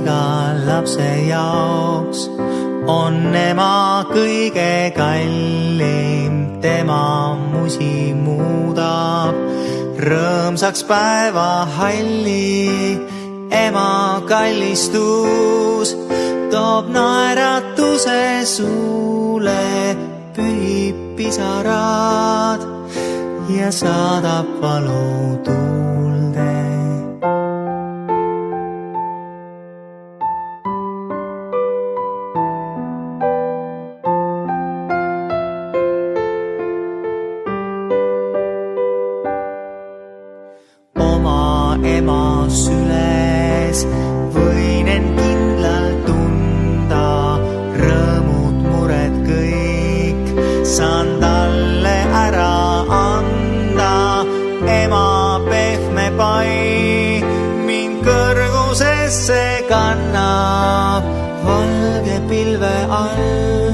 iga lapse jaoks on ema kõige kallim, tema musi muudab rõõmsaks päeva halli. Ema kallistus toob naeratuse suule, pühib pisarad ja saadab valu tuulde. Oma ema süles võin end kindlalt tunda, rõõmud, mured kõik saan talle ära anda. Ema pehme pai mind kõrgusesse kannab, valge pilve all